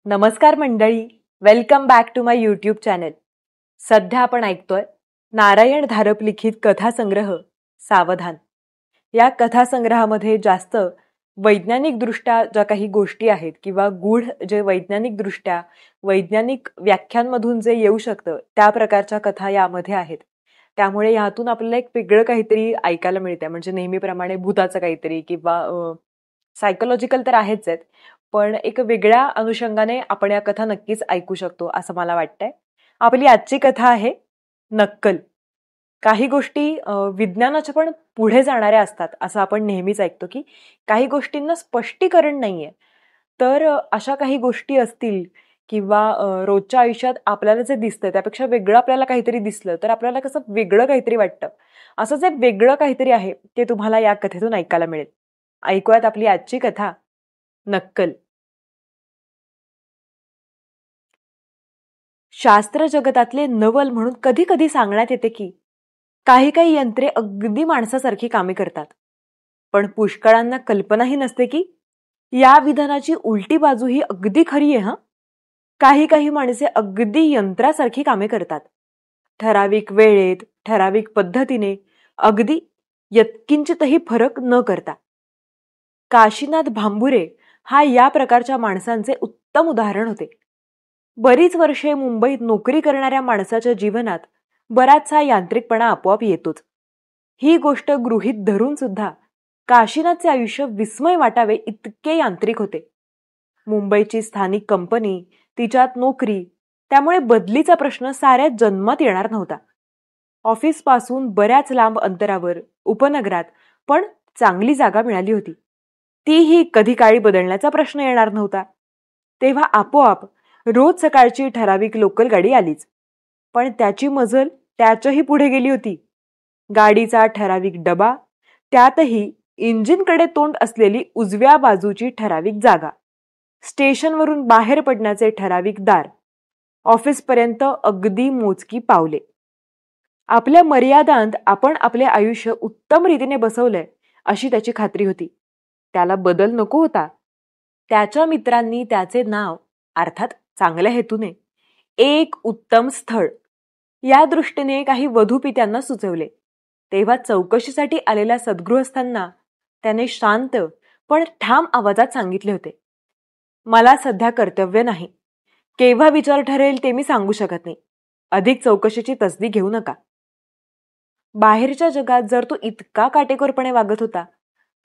नमस्कार मंडळी, welcome back to my YouTube channel. सध्या आपण ऐकतोय नारायण धारप लिखित कथासंग्रह सावधान. या कथासंग्रहामध्ये जास्त वैज्ञानिकदृष्ट्या ज्या काही गोष्टी आहेत किंवा गूढ जे वैज्ञानिकदृष्ट्या वैज्ञानिक व्याख्यांमधून जे येऊ शकतं त्या प्रकारच्या कथा यामध्ये आहेत. त्यामुळे यातून आपल्याला एक वेगळं काहीतरी ऐकायला मिळतंय. म्हणजे नेहमीप्रमाणे भूताचं काहीतरी किंवा सायकोलॉजिकल तर आहेच आहेत, पण एक वेगळ्या अनुषंगाने आपण या कथा नक्कीच ऐकू शकतो असं मला वाटतंय. आपली आजची कथा आहे नक्कल. काही गोष्टी विज्ञानाच्या पण पुढे जाणाऱ्या असतात असं आपण नेहमीच ऐकतो की काही गोष्टींना स्पष्टीकरण नाहीये. तर अशा काही गोष्टी असतील किंवा रोजच्या आयुष्यात आपल्याला जे दिसतं त्यापेक्षा वेगळं आपल्याला काहीतरी दिसलं तर आपल्याला कसं वेगळं काहीतरी वाटतं. असं जे वेगळं काहीतरी आहे ते तुम्हाला या कथेतून ऐकायला मिळेल. ऐकूयात आपली आजची कथा नक्कल. शास्त्र जगतातले नवल म्हणून कधी कधी सांगण्यात येते की काही काही यंत्रे अगदी माणसासारखी कामे करतात, पण पुष्कळांना कल्पनाही नसते की या विधानाची उलटी बाजू ही अगदी खरी आहे. काही काही माणसे अगदी यंत्रासारखी कामे करतात, ठराविक वेळेत ठराविक पद्धतीने, अगदी यत्किंचितही फरक न करता. काशीनाथ भांबुरे हा या प्रकारच्या माणसांचे उत्तम उदाहरण होते. बरीच वर्षे मुंबईत नोकरी करणाऱ्या माणसाच्या जीवनात बराचसा यांत्रिकपणा आपोआप येतोच. ही गोष्ट गृहीत धरून सुद्धा काशीनाथचे आयुष्य विस्मय वाटावे इतके यांत्रिक होते. मुंबईची स्थानिक कंपनी, तिच्यात नोकरी, त्यामुळे बदलीचा प्रश्न साऱ्या जन्मात येणार नव्हता. ऑफिस पासून बऱ्याच लांब अंतरावर उपनगरात पण चांगली जागा मिळाली होती. तीही कधी काळी बदलण्याचा प्रश्न येणार नव्हता. तेव्हा आपोआप रोज सकाळची ठराविक लोकल गाडी आलीच. पण त्याची मजल त्याच्याही पुढे गेली होती. गाडीचा ठराविक डबा, त्यातही इंजिनकडे तोंड असलेली उजव्या बाजूची ठराविक जागा, स्टेशनवरून बाहेर पडण्याचे ठराविक दार, ऑफिसपर्यंत अगदी मोजकी पावले. आपल्या मर्यादांत आपण आपले आयुष्य उत्तम रीतीने बसवलंय अशी त्याची खात्री होती. त्याला बदल नको होता. त्याच्या मित्रांनी त्याचे नाव, अर्थात चांगल्या हेतूने, एक उत्तम स्थळ या दृष्टीने काही वधूपित्यांना सुचवले. तेव्हा चौकशीसाठी आलेल्या सद्गृहस्थांना त्याने शांत पण ठाम आवाजात सांगितले होते, मला सध्या कर्तव्य नाही. केव्हा विचार ठरेल ते मी सांगू शकत नाही. अधिक चौकशीची तसदी घेऊ नका. बाहेरच्या जगात जर तो इतका काटेकोरपणे वागत होता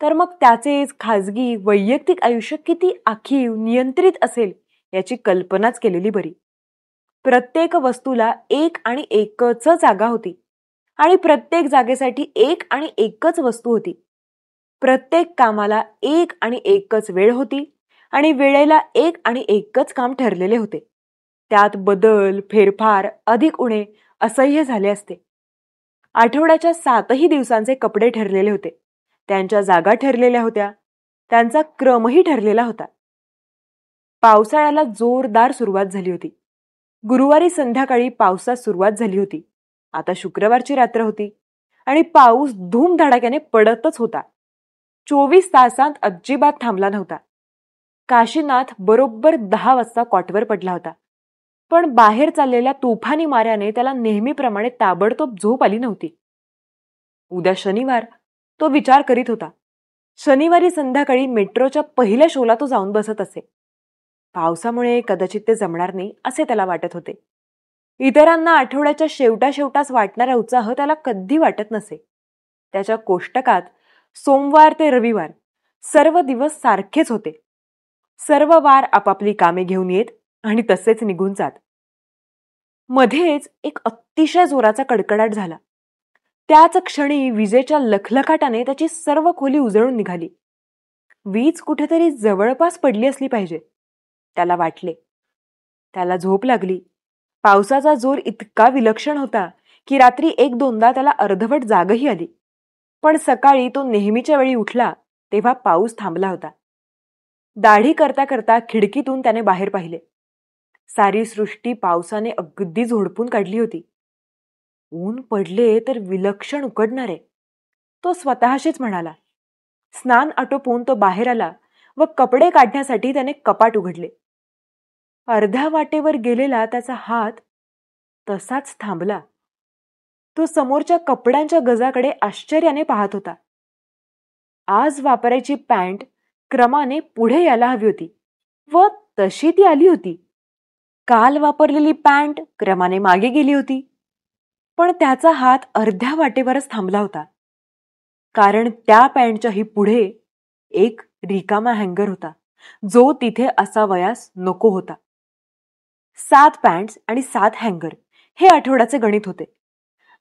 तर मग त्याचे खाजगी वैयक्तिक आयुष्य किती आखीव नियंत्रित असेल याची कल्पनाच केलेली बरी. प्रत्येक वस्तूला एक आणि एकच जागा होती आणि प्रत्येक जागेसाठी एक आणि एकच वस्तू होती. प्रत्येक कामाला एक आणि एकच वेळ होती आणि वेळेला एक आणि एकच काम ठरलेले होते. त्यात बदल फेरफार अधिक उणे असह्य झाले असते. आठवड्याच्या 7ही दिवसांचे कपडे ठरलेले होते, त्यांच्या जागा ठरलेल्या होत्या, त्यांचा क्रमही ठरलेला होता. पावसाळ्याला जोरदार सुरुवात झाली होती. गुरुवारी संध्याकाळी पावसास सुरुवात झाली होती. आता शुक्रवारची रात्र होती आणि पाऊस धूमधडाक्याने पडतच होता. 24 तासांत अजिबात थांबला नव्हता. काशीनाथ बरोबर 10 वाजता कॉटवर पडला होता, पण बाहेर चाललेल्या तुफानी माऱ्याने त्याला नेहमीप्रमाणे ताबडतोब झोप आली नव्हती. उद्या शनिवार, तो विचार करीत होता. शनिवारी संध्याकाळी मेट्रोच्या पहिल्या शोला तो जाऊन बसत असे. पावसामुळे कदाचित ते जमणार नाही असे त्याला वाटत होते. इतरांना आठवड्याच्या शेवटाच वाटणारा उत्साह त्याला कधी वाटत नसे. त्याच्या कोष्टकात सोमवार ते रविवार सर्व दिवस सारखेच होते. सर्व वार आपापली कामे घेऊन येत आणि तसेच निघून जात. मध्येच एक अतिशय जोराचा कडकडाट झाला. त्याच क्षणी विजेच्या लखलखाटाने त्याची सर्व खोली उजळून निघाली. वीज कुठेतरी जवळपास पडली असली पाहिजे त्याला वाटले. त्याला झोप लागली. पावसाचा जोर इतका विलक्षण होता की रात्री 1-2दा त्याला अर्धवट जागही आली. पण सकाळी तो नेहमीच्या वेळी उठला तेव्हा पाऊस थांबला होता. दाढी करता करता खिडकीतून त्याने बाहेर पाहिले. सारी सृष्टी पावसाने अगदी झोडपून काढली होती. ऊन पडले तर विलक्षण उकडणारे, तो स्वतःशीच म्हणाला. स्नान आटोपून तो बाहेर आला व कपडे काढण्यासाठी त्याने कपाट उघडले. अर्ध्या वाटेवर गेलेला त्याचा हात तसाच थांबला. तो समोरच्या कपड्यांच्या गजाकडे आश्चर्याने पाहत होता. आज वापरायची पॅन्ट क्रमाने पुढे यायला हवी होती व तशी ती आली होती. काल वापरलेली पॅन्ट क्रमाने मागे गेली होती, पण त्याचा हात अर्ध्या वाटेवरच थांबला होता, कारण त्या पॅन्टच्याही पुढे एक रिकामा हँगर होता, जो तिथे असावयास नको होता. 7 पॅन्ट्स आणि 7 हँगर हे आठवड्याचे गणित होते.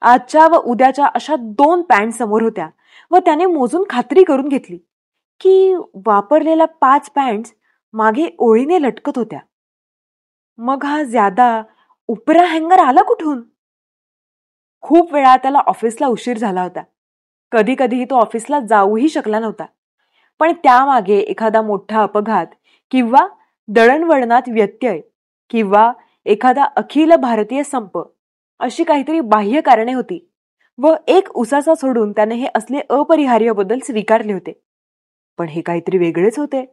आजच्या व उद्याच्या अशा 2 पॅन्ट समोर होत्या व त्याने मोजून खात्री करून घेतली की वापरलेल्या 5 पॅन्ट्स मागे ओळीने लटकत होत्या. मग हा ज्यादा उपरा हँगर आला कुठून? खूप वेळा त्याला ऑफिसला उशीर झाला होता. कधी कधी तो ऑफिसला जाऊही शकला नव्हता. पण त्यामागे एखादा मोठा अपघात किंवा दळणवळणात व्यत्यय किंवा एखादा अखिल भारतीय संप अशी काहीतरी बाह्य कारणे होती व एक उसाचा सोडून त्याने हे असले अपरिहार्य बदल स्वीकारले होते. पण हे काहीतरी वेगळेच होते.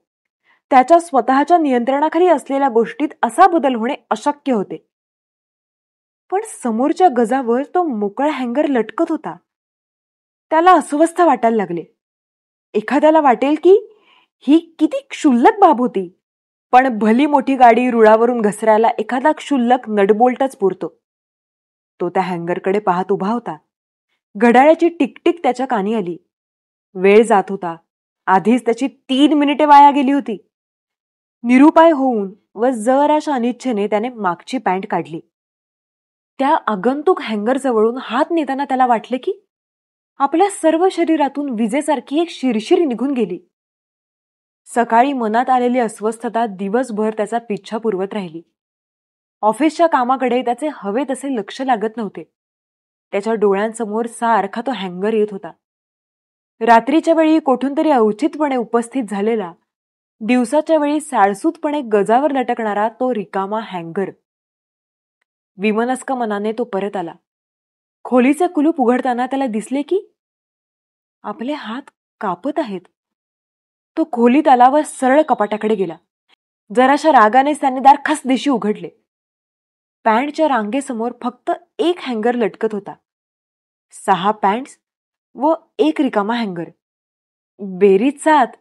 त्याच्या स्वतःच्या नियंत्रणाखाली असलेल्या गोष्टीत असा बदल होणे अशक्य होते. पण समोरच्या गजावर तो मोकळा हँगर लटकत होता. त्याला अस्वस्थ वाटायला लागले. एखाद्याला वाटेल की ही किती क्षुल्लक बाब होती, पण भली मोठी गाडी रुळावरून घसरायला एखादा क्षुल्लक नटबोल्टच पुरतो. तो त्या हँगरकडे पाहत उभा होता. घड्याळाची टिकटिक त्याच्या कानी आली. वेळ जात होता. आधीच त्याची 3 मिनिटे वाया गेली होती. निरुपाय होऊन व जराशा अनिच्छेने त्याने मागची पॅन्ट काढली. त्या आगंतुक हँगर जवळून हात नेताना त्याला वाटले की आपल्या सर्व शरीरातून विजेसारखी एक शिरशिरी निघून गेली. सकाळी मनात आलेली अस्वस्थता दिवसभर त्याचा पिच्छा पुरवत राहिली. ऑफिसच्या कामाकडे त्याचे हवे तसे लक्ष लागत नव्हते. त्याच्या डोळ्यांसमोर सारखा तो हँगर येत होता. रात्रीच्या वेळी कोठून तरी अवचितपणे उपस्थित झालेला, दिवसाच्या वेळी साळसूतपणे गजावर लटकणारा तो रिकामा हँगर. विमनस्क मनाने तो परत आला. खोलीचे कुलूप उघडताना त्याला दिसले की आपले हात कापत आहेत. तो खोलीत आला व सरळ कपाटाकडे गेला. जराशा रागाने त्याने दार खसदिशी उघडले. पॅन्टच्या रांगेसमोर फक्त एक हँगर लटकत होता. 6 पॅन्ट्स व एक रिकामा हँगर. बेरीज 7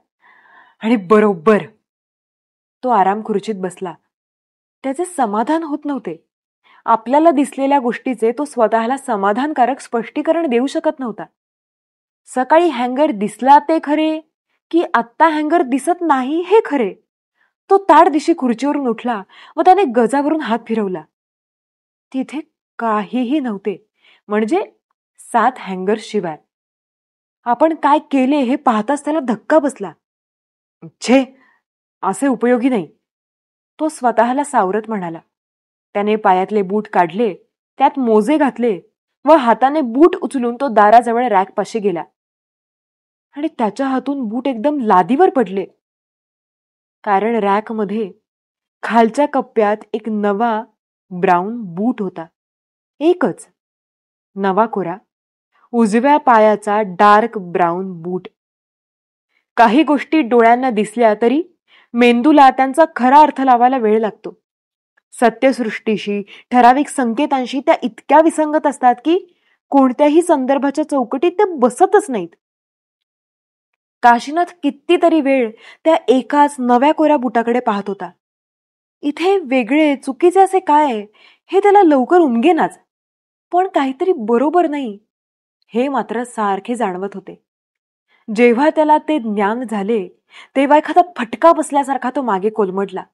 आणि बरोबर. तो आराम खुर्चीत बसला. त्याचे समाधान होत नव्हते. आपल्याला दिसलेल्या गोष्टीचे तो स्वतःला समाधानकारक स्पष्टीकरण देऊ शकत नव्हता. सकाळी हँगर दिसला ते खरे की आत्ता हँगर दिसत नाही हे खरे. तो ताडदिशी खुर्चीवरून उठला व त्याने गजावरून हात फिरवला. तिथे काहीही नव्हते, म्हणजे 7 हँगर्स शिवाय. आपण काय केले हे पाहताच त्याला धक्का बसला. छे, असे उपयोगी नाही, तो स्वतःला सावरत म्हणाला. त्याने पायातले बूट काढले, त्यात मोजे घातले व हाताने बूट उचलून तो दाराजवळ रॅकपाशी गेला. आणि त्याच्या हातून बूट एकदम लादीवर पडले, कारण रॅकमध्ये खालच्या कप्प्यात एक नवा ब्राऊन बूट होता. एकच नवा कोरा उजव्या पायाचा डार्क ब्राऊन बूट. काही गोष्टी डोळ्यांना दिसल्या तरी मेंदूला त्यांचा खरा अर्थ लावायला वेळ लागतो. सत्यसृष्टीशी, ठराविक संकेतांशी त्या इतक्या विसंगत असतात की कोणत्याही संदर्भाच्या चौकटीत ते बसतच नाहीत. काशीनाथ कितीतरी वेळ त्या एकाच नव्या कोऱ्या बुटाकडे पाहत होता. इथे वेगळे चुकीचे असे काय हे त्याला लवकर उमगेनाच, पण काहीतरी बरोबर नाही हे मात्र सारखे जाणवत होते. जेव्हा त्याला ते ज्ञान झाले तेव्हा एखादा फटका बसल्यासारखा तो मागे कोलमडला.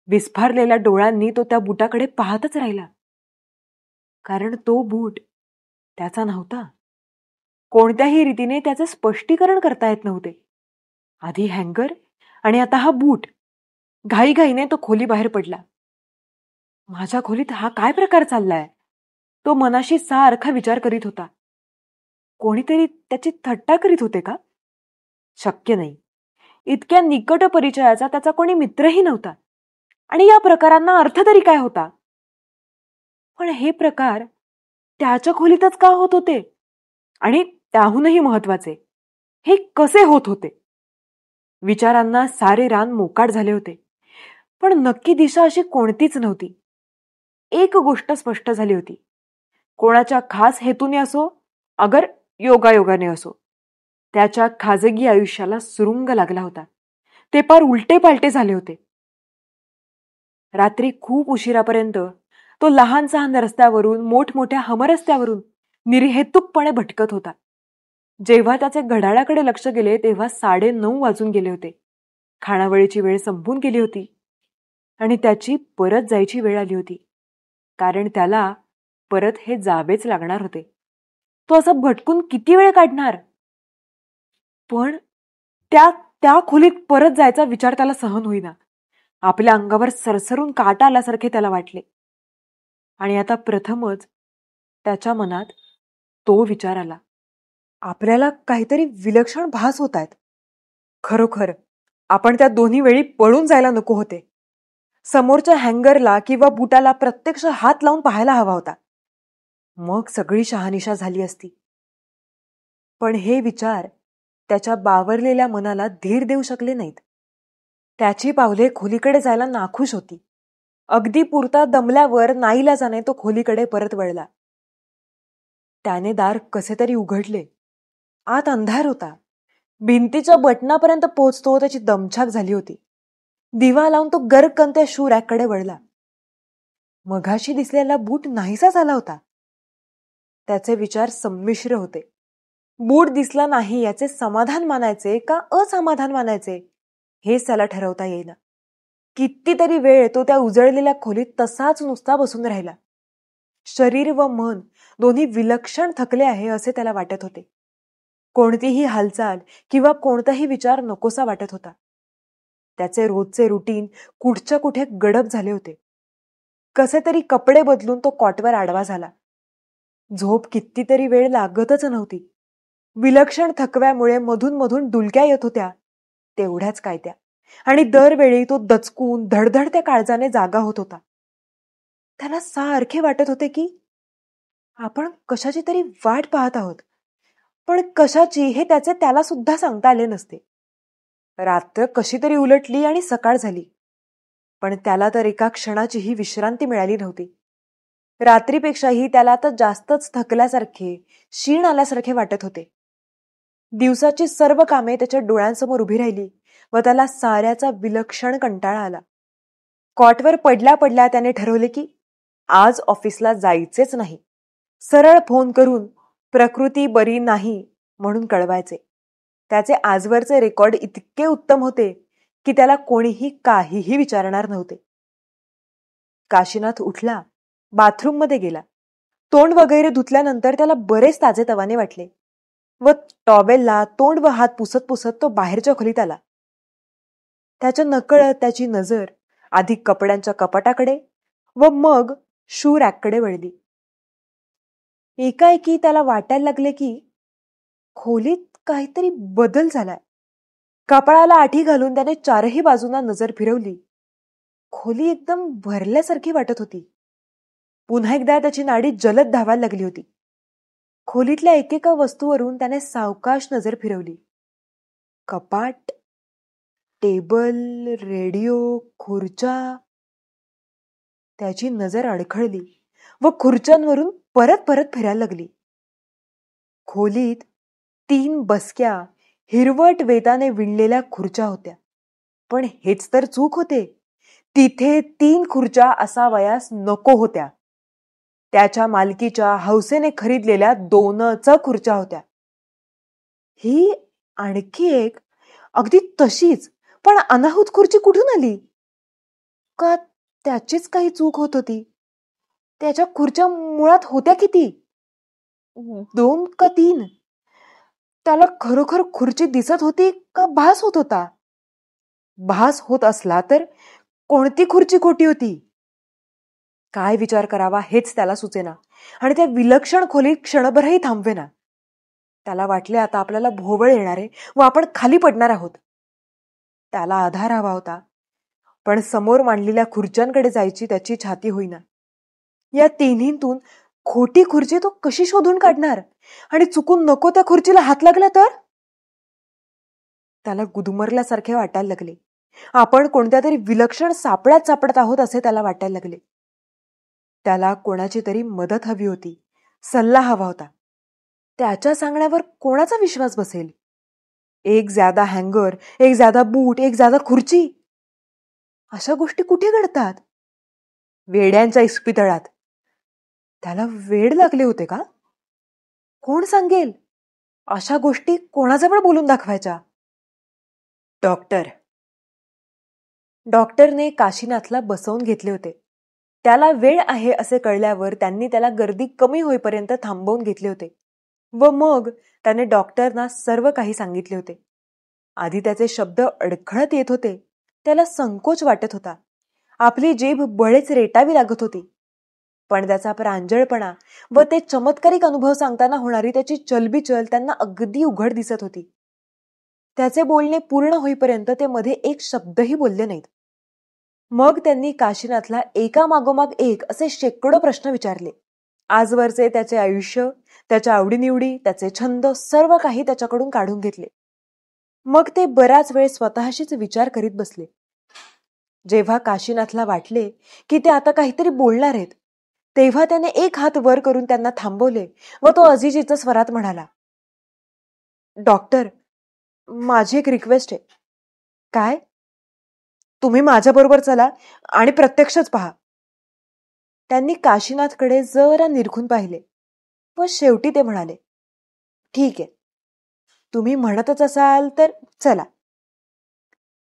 विस्फारलेल्या डोळ्यांनी तो त्या बुटाकडे पाहतच राहिला, कारण तो बूट त्याचा नव्हता. कोणत्याही रीतीने त्याचे स्पष्टीकरण करता येत नव्हते. आधी हँगर आणि आता हा बूट. घाईघाईने तो खोली बाहेर पडला. माझ्या खोलीत हा काय प्रकार चाललाय, तो मनाशी सारखा विचार करीत होता. कोणीतरी त्याची थट्टा करीत होते का? शक्य नाही. इतक्या निकट परिचयाचा त्याचा कोणी मित्रही नव्हता, आणि या प्रकारांना अर्थ तरी काय होता? पण हे प्रकार त्याच्या खोलीतच का होत होते, आणि त्याहूनही महत्वाचे हे कसे होत होते? विचारांना सारे रान मोकाट झाले होते. पण नक्की दिशा अशी कोणतीच नव्हती. एक गोष्ट स्पष्ट झाली होती. कोणाच्या खास हेतूने असो, अगर योगायोगाने असो, त्याच्या खाजगी आयुष्याला सुरुंग लागला होता. ते पार उलटे पालटे झाले होते. रात्री खूप उशिरापर्यंत तो लहान सहान रस्त्यावरून, मोठमोठ्या हमरस्त्यावरून निर्हेतुकपणे भटकत होता. जेव्हा त्याचे घड्याळाकडे लक्ष गेले तेव्हा 9:30 वाजून गेले होते. खाणावळीची वेळ संपून गेली होती आणि त्याची परत जायची वेळ आली होती, कारण त्याला परत हे जावेच लागणार होते. तो असं भटकून किती वेळ काढणार? पण त्या त्या खोलीत परत जायचा विचार त्याला सहन होईना. आपल्या अंगावर सरसरून काटा आल्यासारखे त्याला वाटले. आणि आता प्रथमच त्याच्या मनात तो विचार आला, आपल्याला काहीतरी विलक्षण भास होत आहेत. खरोखर आपण त्या दोन्ही वेळी पळून जायला नको होते. समोरच्या हँगरला किंवा बुटाला प्रत्यक्ष हात लावून पाहायला हवा होता. मग सगळी शहानिशा झाली असती. पण हे विचार त्याच्या बावरलेल्या मनाला धीर देऊ शकले नाहीत. त्याची पावले खोलीकडे जायला नाखुश होती. अगदी पुरता दमल्यावर नाईलाजाने तो खोलीकडे परत वळला. त्याने दार कसे तरी उघडले. आत अंधार होता. भिंतीच्या बटनापर्यंत पोहोचतो त्याची दमछाक झाली होती. दिवा लावून तो गरकन त्या शू रॅककडे वळला. मघाशी दिसलेला बूट नाहीसा झाला होता. त्याचे विचार संमिश्र होते. बूट दिसला नाही याचे समाधान मानायचे का असमाधान मानायचे हेच त्याला ठरवता येईना. कितीतरी वेळ तो त्या उजळलेल्या खोलीत तसाच नुसता बसून राहिला. शरीर व मन दोन्ही विलक्षण थकले आहे असे त्याला वाटत होते. कोणतीही हालचाल किंवा कोणताही विचार नकोसा वाटत होता. त्याचे रोजचे रुटीन कुठच्या कुठे गडप झाले होते. कसे तरी कपडे बदलून तो कॉटवर आडवा झाला. झोप कितीतरी वेळ लागतच नव्हती. विलक्षण थकव्यामुळे मधून मधून डुलक्या येत होत्या, तेवढ्याच काय त्या, आणि दरवेळी तो दचकून धडधडत्या काळजाने जागा होत होता. त्याला सारखे वाटत होते की आपण कशाची तरी वाट पाहत आहोत, पण कशाची हे त्याचे त्याला सुद्धा सांगता आले नसते. रात्र कशी तरी उलटली आणि सकाळ झाली, पण त्याला तर एका क्षणाचीही विश्रांती मिळाली नव्हती. रात्रीपेक्षाही त्याला आता जास्तच थकल्यासारखे, शीण आल्यासारखे वाटत होते. दिवसाची सर्व कामे त्याच्या डोळ्यांसमोर उभी राहिली व त्याला साऱ्याचा विलक्षण कंटाळा आला. कॉटवर पडल्या पडल्या त्याने ठरवले की आज ऑफिसला जायचेच नाही. सरळ फोन करून प्रकृती बरी नाही म्हणून कळवायचे. त्याचे आजवरचे रेकॉर्ड इतके उत्तम होते की त्याला कोणीही काहीही विचारणार नव्हते. काशीनाथ उठला, बाथरूममध्ये गेला. तोंड वगैरे धुतल्यानंतर त्याला बरेच ताजेतवाने वाटले व टॉवेलला तोंड व हात पुसत पुसत तो बाहेरच्या खोलीत आला. त्याच्या नकळत त्याची नजर आधी कपड्यांच्या कपाटाकडे व मग शू रॅककडे वळली. एकाएकी त्याला वाटायला लागले की खोलीत काहीतरी बदल झालाय. कपाळाला आठी घालून त्याने चारही बाजूंना नजर फिरवली. खोली एकदम भरल्यासारखी वाटत होती. पुन्हा एकदा त्याची नाडी जलद धावायला लागली होती. खोलीतल्या एकेका वस्तूवरून त्याने सावकाश नजर फिरवली. कपाट, टेबल, रेडिओ, खुर्च्या. त्याची नजर अडखळली व खुर्च्यांवरून परत परत फिरायला लागली. खोलीत 3 बसक्या हिरवट वेताने विणलेल्या खुर्च्या होत्या. पण हेच तर चूक होते. तिथे 3 खुर्च्या असावयास नको होत्या. त्याच्या मालकीच्या हौसेने खरीदलेल्या 2च खुर्च्या होत्या. ही आणखी एक अगदी तशीच पण अनाहूत खुर्ची कुठून आली? का त्याचीच काही चूक होत होती? त्याच्या खुर्च्या मुळात होत्या किती? 2 का 3? त्याला खरोखर खुर्ची दिसत होती का भास होत होता? भास होत असला तर कोणती खुर्ची खोटी होती? काय विचार करावा हेच त्याला सुचेना आणि त्या विलक्षण खोलीत क्षणभरही थांबवेना. त्याला वाटले आता आपल्याला भोवळ येणार आहे व आपण खाली पडणार आहोत. त्याला आधार हवा होता, पण समोर मांडलेल्या खुर्च्यांकडे जायची त्याची छाती होईना. या तिन्हीतून खोटी खुर्ची तो कशी शोधून काढणार आणि चुकून नको त्या खुर्चीला हात लागला तर? त्याला गुदमरल्यासारखे वाटायला लागले आपण कोणत्या तरी विलक्षण सापळ्यात सापडत आहोत असे त्याला वाटायला लागले. त्याला कोणाची तरी मदत हवी होती, सल्ला हवा होता. त्याच्या सांगण्यावर कोणाचा विश्वास बसेल? एक ज्यादा हँगर, एक ज्यादा बूट, एक ज्यादा खुर्ची, अशा गोष्टी कुठे घडतात? वेड्यांच्या इस्पितळात. त्याला वेड लागले होते का? कोण सांगेल? अशा गोष्टी कोणाजवळ बोलून दाखवायच्या? डॉक्टरने काशीनाथला बसवून घेतले होते. त्याला वेळ आहे असे कळल्यावर त्यांनी त्याला गर्दी कमी होईपर्यंत थांबवून घेतले होते व मग त्याने डॉक्टरना सर्व काही सांगितले होते. आधी त्याचे शब्द अडखळत येत होते. त्याला संकोच वाटत होता. आपली जीभ बळेच रेटावी लागत होती. पण त्याचा प्रांजळपणा व ते चमत्कारिक अनुभव सांगताना होणारी त्याची चलबिचल त्यांना अगदी उघड दिसत होती. त्याचे बोलणे पूर्ण होईपर्यंत ते मध्ये एक शब्दही बोलले नाहीत. मग त्यांनी काशीनाथला एका मागोमाग एक असे शेकडो प्रश्न विचारले. आजवरचे त्याचे आयुष्य, त्याच्या आवडीनिवडी, त्याचे छंद, सर्व काही त्याच्याकडून काढून घेतले. मग ते बराच वेळ स्वतःशीच विचार करीत बसले. जेव्हा काशीनाथला वाटले की ते आता काहीतरी बोलणार आहेत, तेव्हा त्याने एक हात वर करून त्यांना थांबवले व तो अजिजीच्या स्वरात म्हणाला, डॉक्टर, माझी एक रिक्वेस्ट आहे. काय? तुम्ही माझ्याबरोबर चला आणि प्रत्यक्षच पहा. त्यांनी काशीनाथकडे जरा निरखून पाहिले व शेवटी ते म्हणाले, ठीक आहे, तुम्ही म्हणतच असाल तर चला.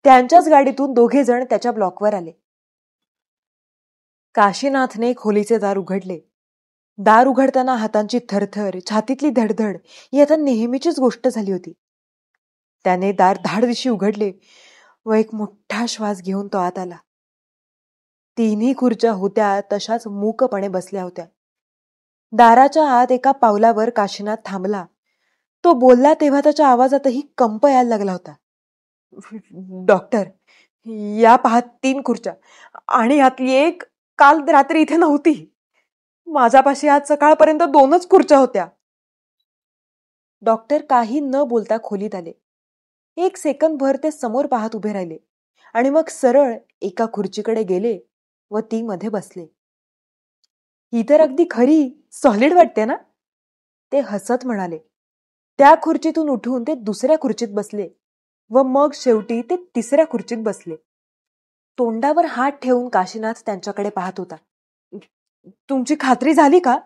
त्यांच्याच गाडीतून दोघे जण त्याच्या ब्लॉकवर आले. काशीनाथने खोलीचे दार उघडले. दार उघडताना हातांची थरथर, छातीतली धडधड ही आता नेहमीचीच गोष्ट झाली होती. त्याने दार धाडदिशी उघडले व एक मोठा श्वास घेऊन तो आत आला. तिन्ही खुर्च्या होत्या तशाच मूकपणे बसल्या होत्या. दाराच्या आत एका पावलावर काशीनाथ थांबला. तो बोलला तेव्हा त्याच्या आवाजातही कंप यायला लागला होता. डॉक्टर, या पहा 3 खुर्च्या आणि यातली एक काल रात्री इथे नव्हती. माझ्यापाशी आज सकाळपर्यंत 2च खुर्च्या होत्या. डॉक्टर काही न बोलता खोलीत आले. एक सेकंदभर ते समोर पाहत उभे राहिले आणि मग सरळ एका खुर्चीकडे गेले व ती मध्ये बसले. ही तर अगदी खरी सॉलिड वाटते ना? ते हसत म्हणाले. त्या खुर्चीतून उठून ते दुसऱ्या खुर्चीत बसले व मग शेवटी ते तिसऱ्या खुर्चीत बसले. तोंडावर हात ठेवून काशीनाथ त्यांच्याकडे पाहत होता. तुमची खात्री झाली का?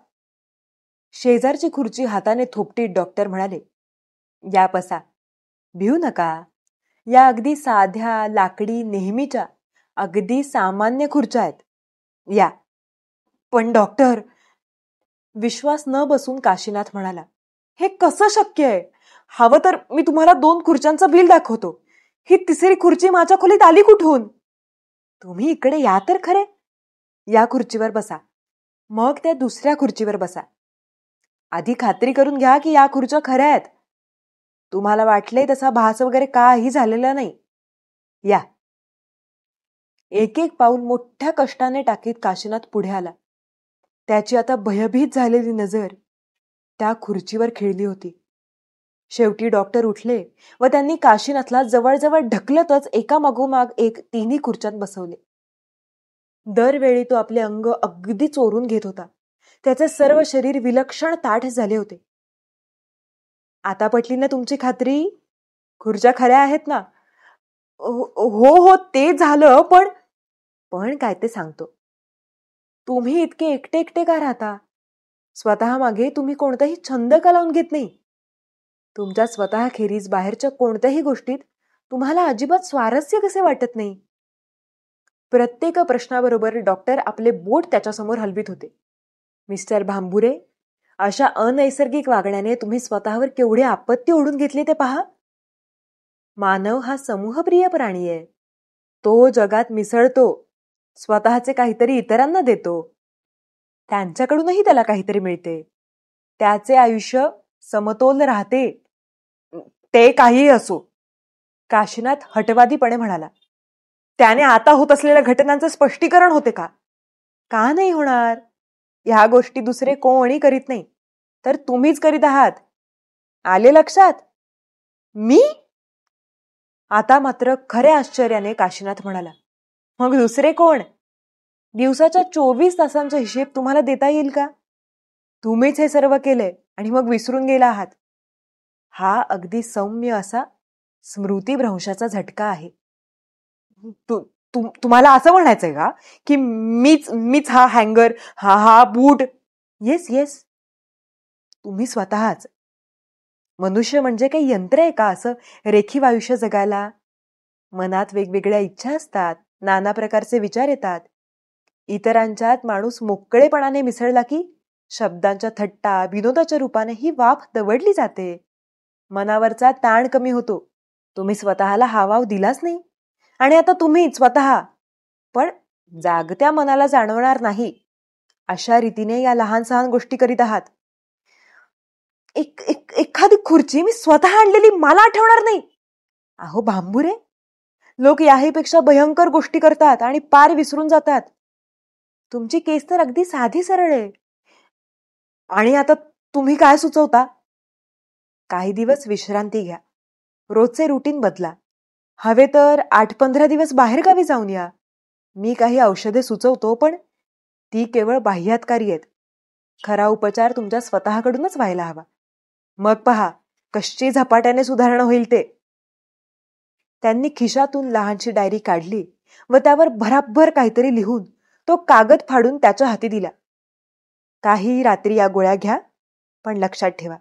शेजारची खुर्ची हाताने थोपटीत डॉक्टर म्हणाले, या बसा, भिऊ नका. या अगदी साध्या, लाकडी, नेहमीच्या, अगदी सामान्य खुर्च्या आहेत. या. पण डॉक्टर, विश्वास न बसून काशीनाथ म्हणाला, हे कसं शक्य आहे? हवं तर मी तुम्हाला 2 खुर्च्यांचं बिल दाखवतो. ही तिसरी खुर्ची माझ्या खोलीत आली कुठून? तुम्ही इकडे या तर खरे. या खुर्चीवर बसा, मग त्या दुसऱ्या खुर्चीवर बसा. आधी खात्री करून घ्या की या खुर्च्या खऱ्या आहेत. तुम्हाला वाटले तसा भास वगैरे काही झालेला नाही. या. एक एक पाऊल मोठ्या कष्टाने टाकीत काशीनाथ पुढे आला. त्याची आता भयभीत झालेली नजर त्या खुर्चीवर खिळली होती. शेवटी डॉक्टर उठले व त्यांनी काशीनाथला जवळजवळ ढकलतच एका मागोमाग एक 3ही खुर्च्यात बसवले. दरवेळी तो आपले अंग अगदी चोरून घेत होता. त्याचे सर्व शरीर विलक्षण ताठ झाले होते. आता पटली ना तुमची खात्री? खुर्च्या खऱ्या आहेत ना? हो, ते झालं, पण काय ते सांगतो. तुम्ही इतके एकटे एकटे का राहता? स्वतः मागे तुम्ही कोणताही छंद का लावून घेत नाही? तुमच्या स्वतः खेरीज बाहेरच्या कोणत्याही गोष्टीत तुम्हाला अजिबात स्वारस्य कसे वाटत नाही? प्रत्येक प्रश्नाबरोबर डॉक्टर आपले बोट त्याच्यासमोर हलवित होते. मिस्टर भांबुरे, अशा अनैसर्गिक वागण्याने तुम्ही स्वतःवर केवढे आपत्ती ओढून घेतली ते पहा. मानव हा समूहप्रिय प्राणी आहे. तो जगात मिसळतो, स्वतःचे काहीतरी इतरांना देतो. त्यांच्याकडूनही त्याला काहीतरी मिळते. त्याचे आयुष्य समतोल राहते. ते काही असो, काशीनाथ हटवादीपणे म्हणाला. त्याने आता होत असलेल्या घटनांचं स्पष्टीकरण होते का? का नाही होणार? ह्या गोष्टी दुसरे कोणी करीत नाही, तर तुम्हीच करीत आहात. आले लक्षात? मी आता मात्र खऱ्या आश्चर्याने काशीनाथ म्हणाला, मग दुसरे कोण? दिवसाच्या 24 तासांचा हिशेब तुम्हाला देता येईल का? तुम्हीच हे सर्व केलंय आणि मग विसरून गेला आहात. हा अगदी सौम्य असा स्मृतिभ्रंशाचा झटका आहे. तुम्हाला असं म्हणायचंय का की मीच हा हँगर, हा बूट? येस येस, तुम्ही स्वतःच. मनुष्य म्हणजे काही यंत्र आहे का असं रेखीव आयुष्य जगायला? मनात वेगवेगळ्या इच्छा असतात, नाना प्रकारचे विचार येतात. इतरांच्यात माणूस मोकळेपणाने मिसळला की शब्दांच्या थट्टा, विनोदाच्या रूपाने ही वाफ दवडली जाते. मनावरचा ताण कमी होतो. तुम्ही स्वतःला हा वाव दिलाच नाही आणि आता तुम्ही स्वतः पण जागत्या मनाला जाणवणार नाही अशा रीतीने या लहान सहान गोष्टी करीत आहात. एखादी खुर्ची मी स्वतः आणलेली मला आठवणार नाही? अहो भांबुरे, लोक याहीपेक्षा भयंकर गोष्टी करतात आणि पार विसरून जातात. तुमची केस तर अगदी साधी सरळ आहे. आणि आता तुम्ही काय सुचवता? काही दिवस विश्रांती घ्या, रोजचे रुटीन बदला. हवे तर 8-15 दिवस बाहेर गावी जाऊन या. मी काही औषधे सुचवतो, पण ती केवळ बाह्यातकारी आहेत. खरा उपचार तुमच्या स्वतःकडूनच व्हायला हवा. मग पहा कशी झपाट्याने सुधारणा होईल ते. त्यांनी खिशातून लहानशी डायरी काढली व त्यावर भराभर काहीतरी लिहून तो कागद फाडून त्याच्या हाती दिला. काही रात्री या गोळ्या घ्या, पण लक्षात ठेवा,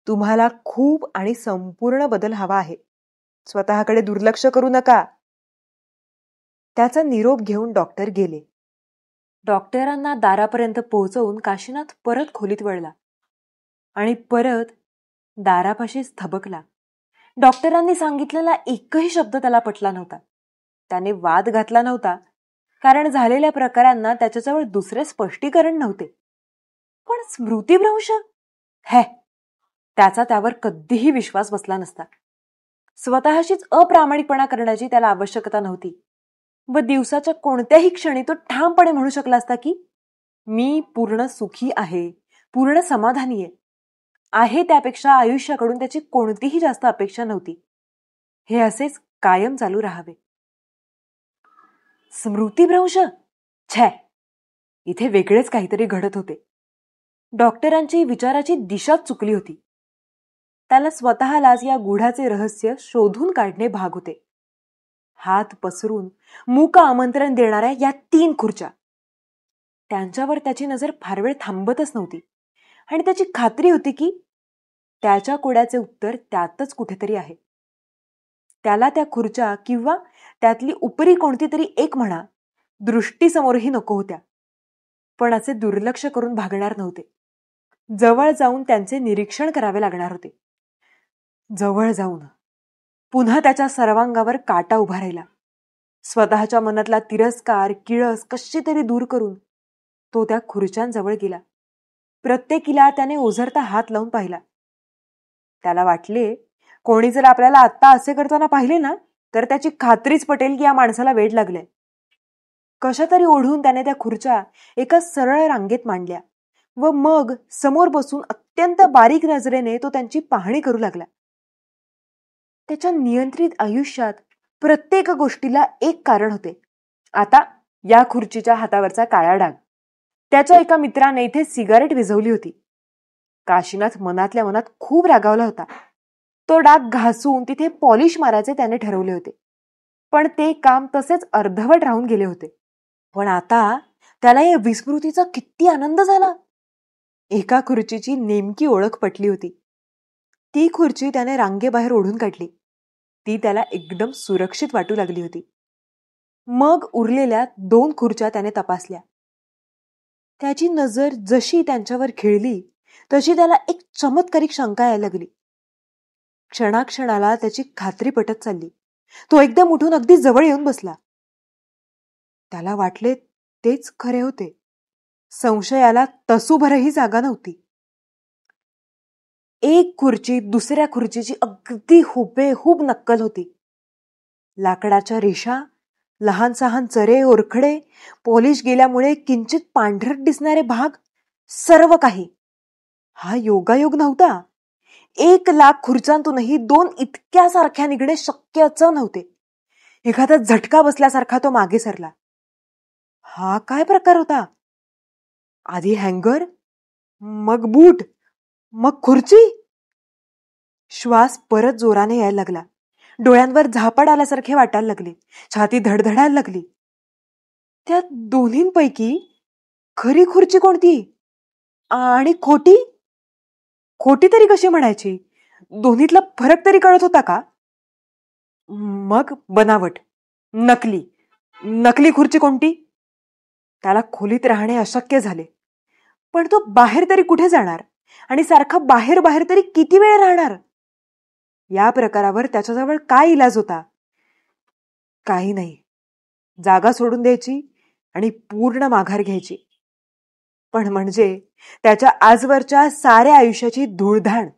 तुम्हाला खूप आणि संपूर्ण बदल हवा आहे. स्वतःकडे दुर्लक्ष करू नका. त्याचा निरोप घेऊन डॉक्टर गेले. डॉक्टरांना दारापर्यंत पोहोचवून काशीनाथ परत खोलीत वळला आणि परत दारापाशीच थबकला. डॉक्टरांनी सांगितलेला एकही शब्द त्याला पटला नव्हता. त्याने वाद घातला नव्हता, कारण झालेल्या प्रकारांना त्याच्याजवळ दुसरे स्पष्टीकरण नव्हते. पण स्मृतिभ्रंश, त्याचा त्यावर कधीही विश्वास बसला नसता. स्वतःशीच अप्रामाणिकपणा करण्याची त्याला आवश्यकता नव्हती व दिवसाच्या कोणत्याही क्षणी तो ठामपणे म्हणू शकला असता की मी पूर्ण सुखी आहे, पूर्ण समाधानी आहे. त्यापेक्षा आयुष्याकडून त्याची कोणतीही जास्त अपेक्षा नव्हती. हे असेच कायम चालू राहावे. स्मृतिभ्रंश, इथे वेगळेच काहीतरी घडत होते. डॉक्टरांची विचाराची दिशाच चुकली होती. त्याला स्वतःलाच या गुढाचे रहस्य शोधून काढणे भाग होते. हात पसरून मूक आमंत्रण देणाऱ्या या 3 खुर्च्या, त्यांच्यावर त्याची नजर फार वेळ थांबतच नव्हती आणि त्याची खात्री होती की त्याच्या कोड्याचे उत्तर त्यातच कुठेतरी आहे. त्याला त्या खुर्च्या किंवा त्यातली उपरी कोणती तरी एक म्हणा दृष्टीसमोरही नको होत्या, पण असे दुर्लक्ष करून भागणार नव्हते. जवळ जाऊन त्यांचे निरीक्षण करावे लागणार होते. जवळ जाऊन पुन्हा त्याच्या सर्वांगावर काटा उभा राहिला. स्वतःच्या मनातला तिरस्कार, किळस कशी तरी दूर करून तो त्या खुर्च्यांजवळ गेला. प्रत्येकीला त्याने ओझरता हात लावून पाहिला. त्याला वाटले, कोणी जर आपल्याला आत्ता असे करताना पाहिले ना, तर त्याची खात्रीच पटेल की या माणसाला वेड लागले. कशा तरी ओढून त्याने त्या खुर्च्या एका सरळ रांगेत मांडल्या व मग समोर बसून अत्यंत बारीक नजरेने तो त्यांची पाहणी करू लागला. त्याच्या नियंत्रित आयुष्यात प्रत्येक गोष्टीला एक कारण होते. आता या खुर्चीच्या हातावरचा काळा डाग, त्याच्या एका मित्राने इथे सिगारेट विझवली होती. काशीनाथ मनातल्या मनात खूप रागावला होता. तो डाग घासून तिथे पॉलिश मारायचे त्याने ठरवले होते, पण ते काम तसेच अर्धवट राहून गेले होते. पण आता त्याला या विस्मृतीचा किती आनंद झाला. एका खुर्चीची नेमकी ओळख पटली होती. ती खुर्ची त्याने रांगेबाहेर ओढून काढली. ती त्याला एकदम सुरक्षित वाटू लागली होती. मग उरलेल्या 2 खुर्च्या त्याने तपासल्या. त्याची नजर जशी त्यांच्यावर खिळली तशी त्याला एक चमत्कारिक शंका यायला लागली. क्षणाक्षणाला त्याची खात्री पटत चालली. तो एकदम उठून अगदी जवळ येऊन बसला. त्याला वाटले तेच खरे होते. संशयाला तसूभरही जागा नव्हती. एक खुर्ची दुसऱ्या खुर्चीची अगदी हुबेहूब नक्कल होती. लाकडाच्या रेषा, लहान सहान चरे, ओरखडे, पॉलिश गेल्यामुळे किंचित पांढरट दिसणारे भाग, सर्व काही. हा योगायोग नव्हता. 1,00,000 खुर्च्यांतूनही 2 इतक्या सारख्या निघणे शक्यच नव्हते. एखादा झटका बसल्यासारखा तो मागे सरला. हा काय प्रकार होता? आधी हँगर, मग बूट, मग खुर्ची. श्वास परत जोराने यायला लागला. डोळ्यांवर झापड आल्यासारखे वाटायला लागले. छाती धडधडायला लागली. त्या दोन्हींपैकी खरी खुर्ची कोणती आणि खोटी? खोटी तरी कशी म्हणायची? दोन्हीतला फरक तरी कळत होता का? मग बनावट, नकली. नकली खुर्ची कोणती? त्याला खोलीत राहणे अशक्य झाले. पण तो बाहेर तरी कुठे जाणार आणि सारखा बाहेर बाहेर तरी किती वेळ राहणार? या प्रकारावर त्याच्याजवळ काय इलाज होता? काही नाही. जागा सोडून द्यायची आणि पूर्ण माघार घ्यायची. पण म्हणजे त्याच्या आजवरच्या साऱ्या आयुष्याची धूळधाण.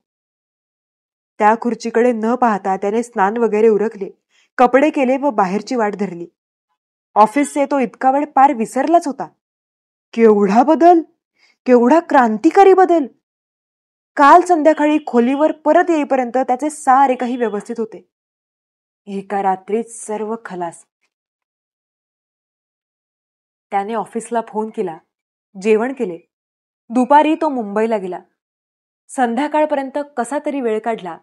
त्या खुर्चीकडे न पाहता त्याने स्नान वगैरे उरकले, कपडे केले व बाहेरची वाट धरली. ऑफिसचे तो इतका वेळ पार विसरलाच होता. केवढा बदल, केवढा क्रांतिकारी बदल. काल संध्याकाळी खोलीवर परत येईपर्यंत त्याचे सारे काही व्यवस्थित होते. एका रात्रीत सर्व खलास. त्याने ऑफिसला फोन केला, जेवण केले. दुपारी तो मुंबईला गेला. संध्याकाळपर्यंत कसा तरी वेळ काढला,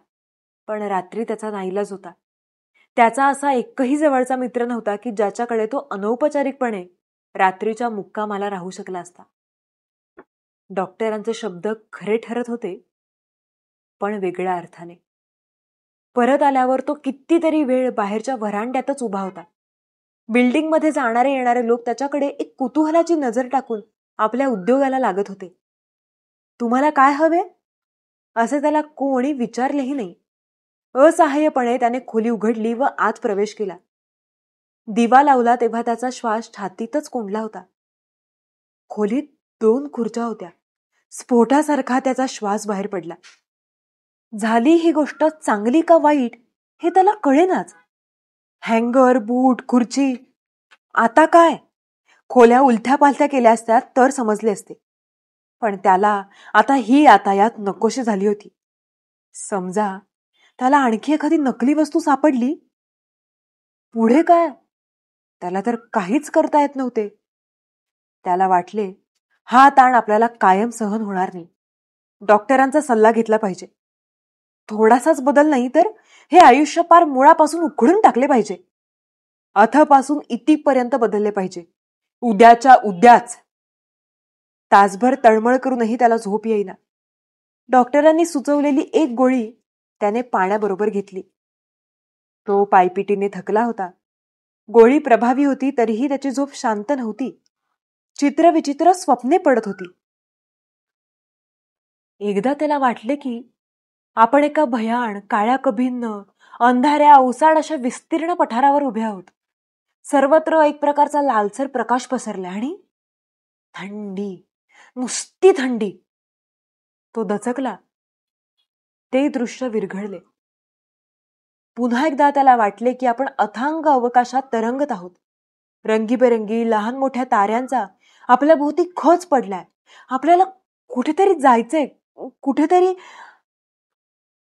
पण रात्री त्याचा नाईलाज होता. त्याचा असा एकही जवळचा मित्र नव्हता की ज्याच्याकडे तो अनौपचारिकपणे रात्रीच्या मुक्कामाला राहू शकला असता. डॉक्टरांचे शब्द खरे ठरत होते, पण वेगळ्या अर्थाने. परत आल्यावर तो कितीतरी वेळ बाहेरच्या व्हरांड्यातच उभा होता. बिल्डिंगमध्ये जाणारे येणारे लोक त्याच्याकडे एक कुतूहलाची नजर टाकून आपल्या उद्योगाला लागत होते. तुम्हाला काय हवे असे त्याला कोणी विचारलेही नाही. असहाय्यपणे त्याने खोली उघडली व आत प्रवेश केला. दिवा लावला तेव्हा त्याचा श्वास छातीतच कोंडला होता. खोलीत 2 खुर्च्या होत्या. स्फोटासारखा त्याचा श्वास बाहेर पडला. झाली ही गोष्ट चांगली का वाईट हे त्याला कळेनाच. हँगर, बूट, खुर्ची. आता काय? खोल्या उलथ्या पालथ्या केल्या असत्या तर समजले असते. पण त्याला आता ही यातायात नकोशी झाली होती. समजा त्याला आणखी एखादी नकली वस्तू सापडली, पुढे काय? त्याला तर काहीच करता येत नव्हते. त्याला वाटले, हा ताण आपल्याला कायम सहन होणार नाही. डॉक्टरांचा सल्ला घेतला पाहिजे. थोडासाच बदल नाही तर हे आयुष्य पार मुळापासून उखडून टाकले पाहिजे. अथपासून इतीपर्यंत बदलले पाहिजे. उद्याच्या उद्याच. तासभर तळमळ करूनही त्याला झोप येईना. डॉक्टरांनी सुचवलेली एक गोळी त्याने पाण्याबरोबर घेतली. तो पायपिटीने थकला होता. गोळी प्रभावी होती तरीही त्याची झोप शांत नव्हती. चित्रविचित्र स्वप्ने पडत होती. एकदा त्याला वाटले की आपण एका भयाण, काळ्या कभिन्न, अंधाऱ्या ओसाड अशा विस्तीर्ण पठारावर उभे आहोत. सर्वत्र एक प्रकारचा लालसर प्रकाश पसरला आणि थंडी, नुसती थंडी. तो दचकला. ते दृश्य विरघळले. पुन्हा एकदा त्याला वाटले की आपण अथांग अवकाशात तरंगत आहोत. रंगीबेरंगी लहान मोठ्या ताऱ्यांचा आपल्या भोवती खच पडलाय. आपल्याला कुठेतरी जायचंय, कुठेतरी.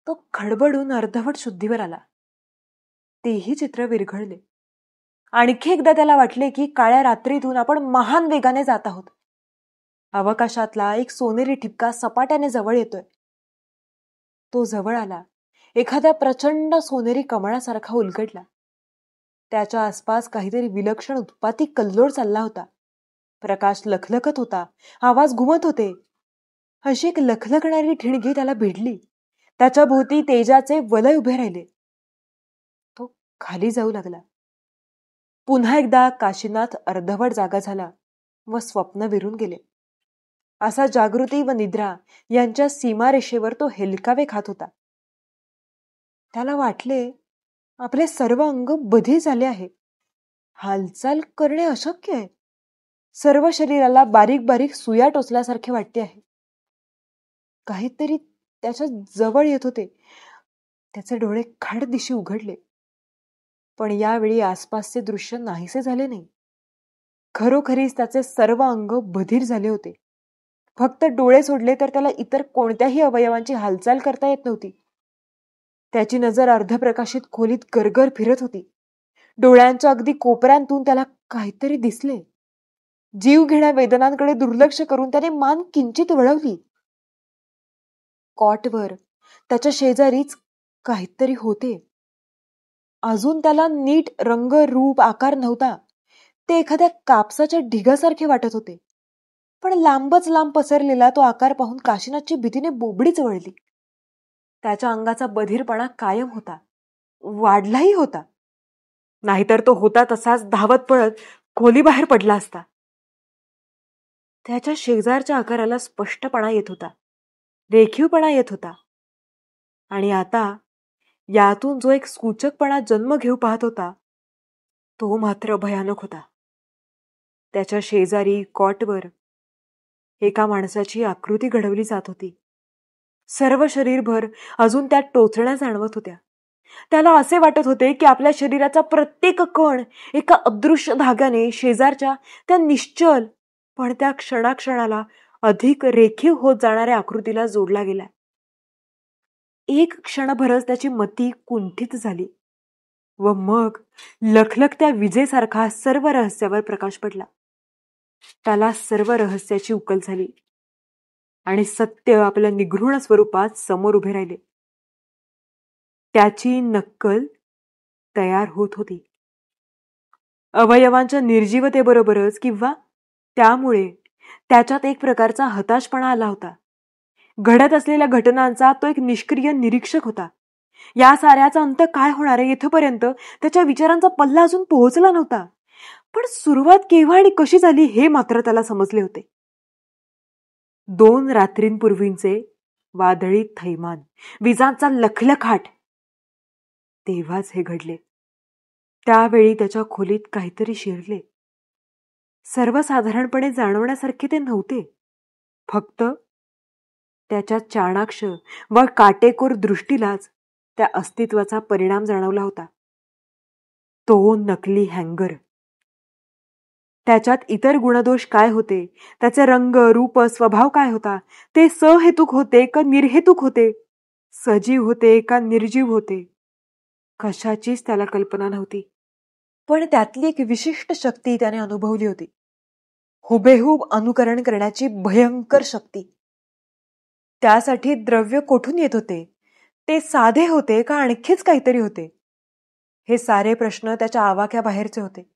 तो खडबडून अर्धवट शुद्धीवर आला. तेही चित्र विरघळले. आणखी एकदा त्याला वाटले की काळ्या रात्रीतून आपण महान वेगाने जात आहोत. अवकाशातला एक सोनेरी ठिपका सपाट्याने जवळ येतोय. तो जवळ आला. एखाद्या प्रचंड सोनेरी कमळासारखा उलगडला. त्याच्या आसपास काहीतरी विलक्षण उत्पाती कल्लोळ चालला होता. प्रकाश लखलखत होता. आवाज घुमत होते. अशी एक लखलखणारी ठिणगी त्याला भिडली. त्याच्या भोवती तेजाचे वलय उभे राहिले. तो खाली जाऊ लागला. पुन्हा एकदा काशीनाथ अर्धवट जागा झाला व स्वप्न विरून गेले. असा जागृती व निद्रा यांच्या सीमारेषेवर तो हेलकावे खात होता. त्याला वाटले आपले सर्व अंग बधीर झाले आहे. हालचाल करणे अशक्य आहे. सर्व शरीराला बारीक बारीक सुया टोचल्यासारखे वाटते आहे. काहीतरी त्याच्या जवळ येत होते. त्याचे डोळे खाडदिशी उघडले. पण यावेळी आसपासचे दृश्य नाहीसे झाले नाही. खरोखरीच त्याचे सर्व अंग बधीर झाले होते. फक्त डोळे सोडले तर त्याला इतर कोणत्याही अवयवांची हालचाल करता येत नव्हती. त्याची नजर अर्धप्रकाशित खोलीत गरगर फिरत होती. डोळ्यांच्या अगदी कोपऱ्यांतून त्याला काहीतरी दिसले. जीव घेण्या वेदनांकडे दुर्लक्ष करून त्याने मान किंचित वळवली. कॉटवर त्याच्या शेजारीच काहीतरी होते. अजून त्याला नीट रंग, रूप, आकार नव्हता. ते एखाद्या कापसाच्या ढिगासारखे वाटत होते. पण लांबच लांब पसरलेला तो आकार पाहून काशीनाथची भीतीने बोबडीच वळली. त्याच्या अंगाचा बधीरपणा कायम होता, वाढलाही होता. नाहीतर तो होता तसाच धावत पळत खोलीबाहेर पडला असता. त्याच्या शेजारच्या आकाराला स्पष्टपणा येत होता, रेखीवपणा येत होता. आणि आता यातून जो एक सूचकपणा जन्म घेऊ पाहत होता तो मात्र भयानक होता. त्याच्या शेजारी कॉटवर एका माणसाची आकृती घडवली जात होती. सर्व शरीरभर अजून त्या टोचण्या जाणवत होत्या. त्याला असे वाटत होते की आपल्या शरीराचा प्रत्येक कण एका अदृश्य धाग्याने शेजारच्या त्या निश्चल पण त्या क्षणाक्षणाला अधिक रेखीव होत जाणाऱ्या आकृतीला जोडला गेला. एक क्षणभरच त्याची मती कुंठित झाली व मग लखलखत्या विजेसारखा सर्व रहस्यावर प्रकाश पडला. त्याला सर्व रहस्याची उकल झाली आणि सत्य आपल्या निगृढ स्वरूपात समोर उभे राहिले. त्याची नक्कल तयार होत होती. अवयवांच्या निर्जीवतेबरोबरच किंवा त्यामुळे त्याच्यात एक प्रकारचा हताशपणा आला होता. घडत असलेल्या घटनांचा तो एक निष्क्रिय निरीक्षक होता. या साऱ्याचा अंत काय होणार आहे इथपर्यंत त्याच्या विचारांचा पल्ला अजून पोहोचला नव्हता. पण सुरुवात केव्हा आणि कशी झाली हे मात्र त्याला समजले होते. 2 रात्रींपूर्वींचे वादळी थैमान, विजांचा लखलखाट, तेव्हाच हे घडले. त्यावेळी त्याच्या खोलीत काहीतरी शिरले. सर्वसाधारणपणे जाणवण्यासारखे ते नव्हते. फक्त त्याच्या चाणाक्ष व काटेकोर दृष्टीलाच त्या अस्तित्वाचा परिणाम जाणवला होता. तो नकली हँगर. त्याच्यात इतर गुणदोष काय होते, त्याचे रंग, रूप, स्वभाव काय होता, ते सहेतुक होते का निर्हेतुक होते, सजीव होते का निर्जीव होते, कशाचीच त्याला कल्पना नव्हती. पण त्यातली एक विशिष्ट शक्ती त्याने अनुभवली होती. हुबेहूब अनुकरण करण्याची भयंकर शक्ती. त्यासाठी द्रव्य कोठून येत होते, ते साधे होते का आणखीच काहीतरी होते, हे सारे प्रश्न त्याच्या आवाक्याबाहेरचे होते.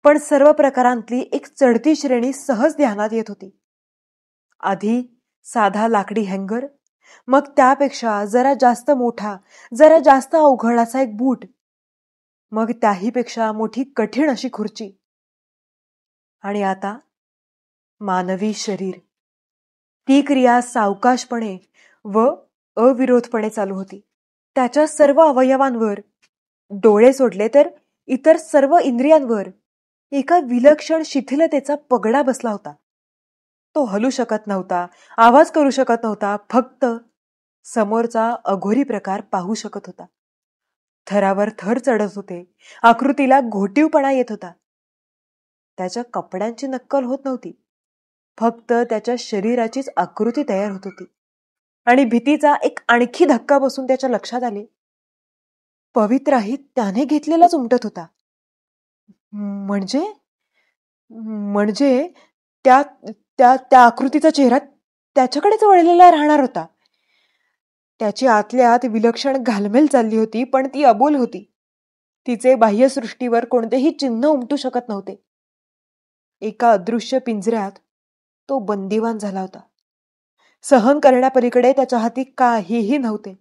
पण सर्व प्रकारांतली एक चढती श्रेणी सहज ध्यानात येत होती. आधी साधा लाकडी हँगर, मग त्यापेक्षा जरा जास्त मोठा, जरा जास्त अवघड असा एक बूट, मग त्याहीपेक्षा मोठी कठीण अशी खुर्ची, आणि आता मानवी शरीर. ती क्रिया सावकाशपणे व अविरोधपणे चालू होती. त्याच्या सर्व अवयवांवर, डोळे सोडले तर इतर सर्व इंद्रियांवर, एका विलक्षण शिथिलतेचा पगडा बसला होता. तो हलू शकत नव्हता, आवाज करू शकत नव्हता, फक्त समोरचा अघोरी प्रकार पाहू शकत होता. थरावर थर चढत होते, आकृतीला घोटीवपणा येत होता. त्याच्या कपड्यांची नक्कल होत नव्हती, फक्त त्याच्या शरीराचीच आकृती तयार होत होती. आणि भीतीचा एक आणखी धक्का बसून त्याच्या लक्षात आले, पवित्राही त्याने घेतलेलाच उमटत होता. म्हणजे म्हणजे त्या त्या त्या आकृतीचा चेहरा त्याच्याकडेच वळलेला राहणार होता. त्याची आतल्या आत विलक्षण घालमेल चालली होती, पण ती अबोल होती. तिचे बाह्यसृष्टीवर कोणतेही चिन्ह उमटू शकत नव्हते. एका अदृश्य पिंजऱ्यात तो बंदिवान झाला होता. सहन करण्यापलीकडे त्याच्या हाती काहीही नव्हते.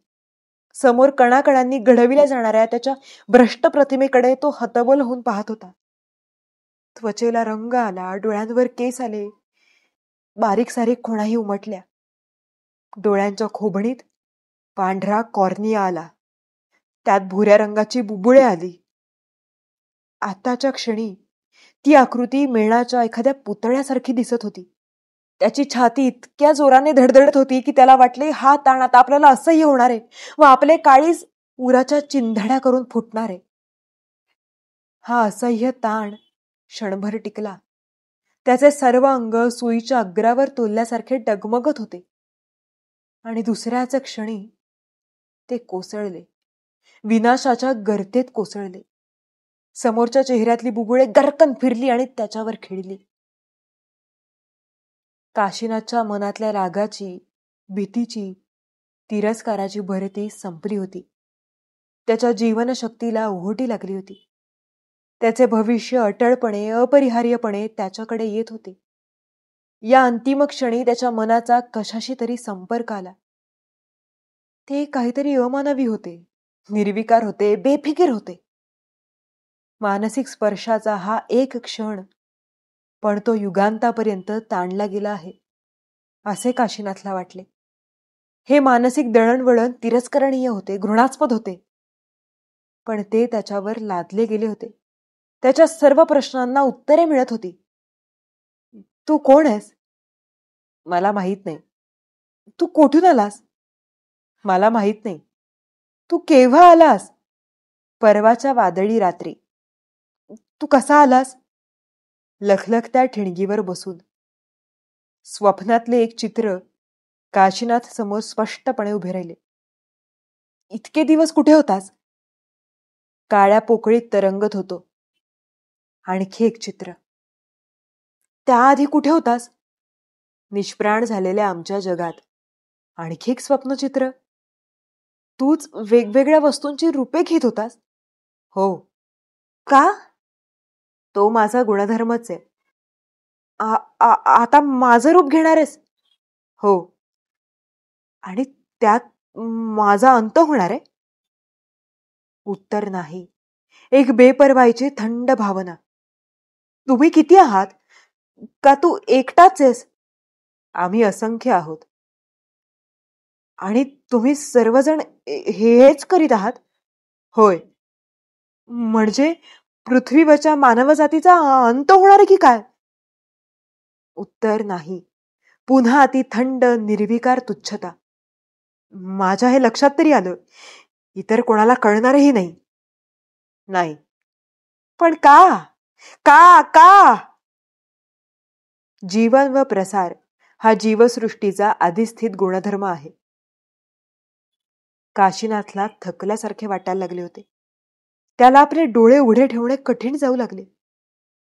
समोर कणाकणांनी घडविल्या जाणाऱ्या त्याच्या भ्रष्ट प्रतिमेकडे तो हतबल होऊन पाहत होता. त्वचेला रंग आला, डोळ्यांवर केस आले, बारीक सारीक खुणाही उमटल्या. डोळ्यांच्या खोबणीत पांढरा कॉर्निया आला, त्यात भुऱ्या रंगाची बुबुळे आली. आताच्या क्षणी ती आकृती मेणाच्या एखाद्या पुतळ्यासारखी दिसत होती. त्याची छाती इतक्या जोराने धडधडत होती की त्याला वाटले हा ताण आता आपल्याला असह्य होणार आहे व आपले काळीज उराच्या चिंधड्या करून फुटणार आहे. हा असह्य ताण क्षणभर टिकला. त्याचे सर्व अंग सुईच्या अग्रावर तोलल्यासारखे डगमगत होते आणि दुसऱ्याच क्षणी ते कोसळले, विनाशाच्या गर्तेत कोसळले. समोरच्या चेहऱ्यातली बुबुळे गर्रकन फिरली आणि त्याच्यावर खिळली. काशीनाथच्या मनातल्या रागाची, भीतीची, तिरस्काराची भरती संपली होती. त्याच्या जीवनशक्तीला ओहोटी लागली होती. त्याचे भविष्य अटळपणे, अपरिहार्यपणे त्याच्याकडे येत होते. या अंतिम क्षणी त्याच्या मनाचा कशाशी तरी संपर्क आला. ते काहीतरी अमानवी होते, निर्विकार होते, बेफिकीर होते. मानसिक स्पर्शाचा हा एक क्षण, पण तो युगांतापर्यंत ताणला गेला आहे, असे काशीनाथला वाटले. हे मानसिक दळणवळण तिरस्करणीय होते, घृणास्पद होते, पण ते त्याच्यावर लादले गेले होते. त्याच्या सर्व प्रश्नांना उत्तरे मिळत होती. तू कोण आहेस? मला माहित नाही. तू कोठून आलास? मला माहित नाही. तू केव्हा आलास? परवाच्या वादळी रात्री. तू कसा आलास? लखलखत्या ठिणगीवर बसून. स्वप्नातले एक चित्र काशीनाथ समोर स्पष्टपणे उभे राहिले. इतके दिवस कुठे होतास? काळ्या पोकळीत तरंगत होतो. आणखी एक चित्र. त्याआधी कुठे होतास? निष्प्राण झालेल्या आमच्या जगात. आणखी एक स्वप्नचित्र. तूच वेगवेगळ्या वस्तूंची रूपे घेत होतास? हो. का? तो माझा गुणधर्मच आहे. आता माझं रूप घेणार आहेस? हो. आणि त्यात माझा अंत होणार आहे? उत्तर नाही. एक बेपर्वाईची थंड भावना. तुम्ही किती आहात? का तू एकटाच आहेस? आम्ही असंख्य आहोत. आणि तुम्ही सर्वजण हेच करीत आहात? होय. म्हणजे पृथ्वीवरच्या मानवजातीचा अंत होणार आहे की काय? उत्तर नाही. पुन्हा ती थंड निर्विकार तुच्छता. माझ्या हे लक्षात तरी आलं. इतर कोणाला कळणारही नाही. नाही. पण का? का? का? जीवन व प्रसार हा जीवसृष्टीचा अधिस्थित गुणधर्म आहे. काशीनाथला थकल्यासारखे वाटायला लागले होते. त्याला आपले डोळे उघडे ठेवणे कठीण जाऊ लागले.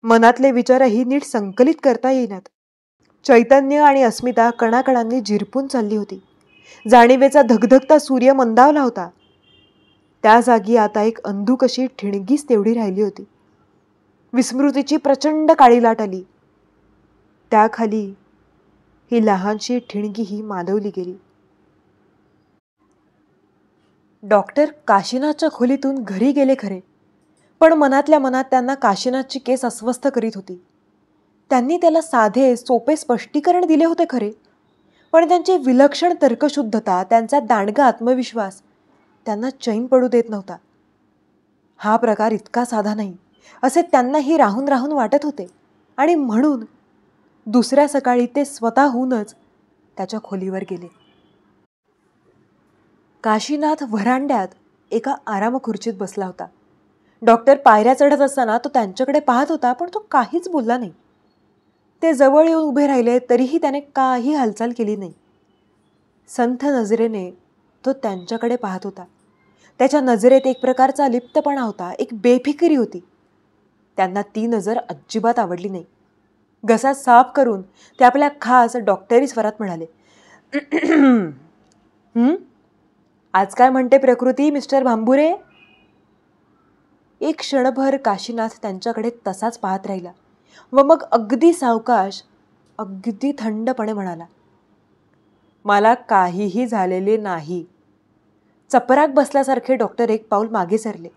मनातले विचारही नीट संकलित करता येईनात. चैतन्य आणि अस्मिता कणाकणांनी झिरपून चालली होती. जाणीवेचा धगधगता सूर्य मंदावला होता. त्या जागी आता एक अंधुक अशी ठिणगीच तेवढी राहिली होती. विस्मृतीची प्रचंड काळी लाट आली. त्याखाली ही लहानशी ठिणगीही मालवली गेली. डॉक्टर काशीनाथच्या खोलीतून घरी गेले खरे, पण मनातल्या मनात त्यांना काशीनाथची केस अस्वस्थ करीत होती. त्यांनी त्याला साधे सोपे स्पष्टीकरण दिले होते खरे, पण त्यांची विलक्षण तर्कशुद्धता, त्यांचा दांडगा आत्मविश्वास त्यांना चैन पडू देत नव्हता. हा प्रकार इतका साधा नाही असे त्यांनाही राहून राहून वाटत होते. आणि म्हणून दुसऱ्या सकाळी ते स्वतःहूनच त्याच्या खोलीवर गेले. काशीनाथ व्हरांड्यात एका आरामखुर्चीत बसला होता. डॉक्टर पायऱ्या चढत असताना तो त्यांच्याकडे पाहत होता, पण तो काहीच बोलला नाही. ते जवळ येऊन उभे राहिले तरीही त्याने काही हालचाल केली नाही. संथ नजरेने तो त्यांच्याकडे पाहत होता. त्याच्या नजरेत एक प्रकारचा लिप्तपणा होता, एक बेफिकिरी होती. त्यांना ती नजर अजिबात आवडली नाही. घसा साफ करून ते आपल्या खास डॉक्टरी स्वरात म्हणाले, आज काय म्हणते प्रकृती मिस्टर भांबुरे? एक क्षणभर काशीनाथ त्यांच्याकडे तसाच पाहत राहिला व मग अगदी सावकाश, अगदी थंडपणे म्हणाला, मला काहीही झालेले नाही. चपराक बसल्यासारखे डॉक्टर एक पाऊल मागे सरले.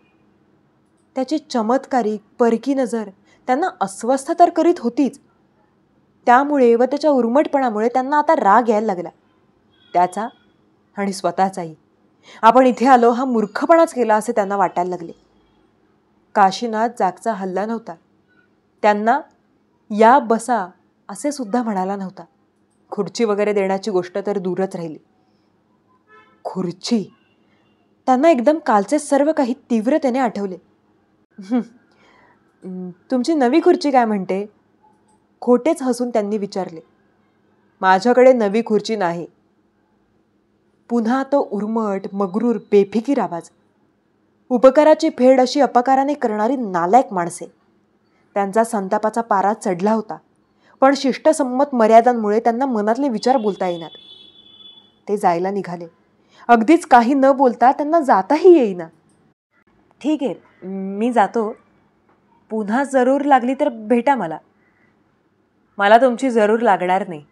त्याची चमत्कारिक परकी नजर त्यांना अस्वस्थ तर करीत होतीच, त्यामुळे व त्याच्या उर्मटपणामुळे त्यांना आता राग यायला लागला, त्याचा आणि स्वतःचाही. आपण इथे आलो हा मूर्खपणाच केला असे त्यांना वाटायला लागले. काशीनाथ जागचा हल्ला नव्हता. त्यांना या बसा असे सुद्धा म्हणाला नव्हता. खुर्ची वगैरे देण्याची गोष्ट तर दूरच राहिली. खुर्ची. त्यांना एकदम कालचे सर्व काही तीव्रतेने आठवले. तुमची नवी खुर्ची काय म्हणते? खोटेच हसून त्यांनी विचारले, माझ्याकडे नवी खुर्ची नाही. पुन्हा तो उर्मट, मगरूर, बेफिकीर आवाज. उपकाराची फेड अशी अपकाराने करणारी नालायक माणसे. त्यांचा संतापाचा पारा चढला होता, पण शिष्टसंमत मर्यादांमुळे त्यांना मनातले विचार बोलता येईनात. ते जायला निघाले. अगदीच काही न बोलता त्यांना जाताही येईना. ठीक आहे, मी जातो. पुन्हा जरूर लागली तर भेटा मला. मला तुमची जरूर लागणार नाही.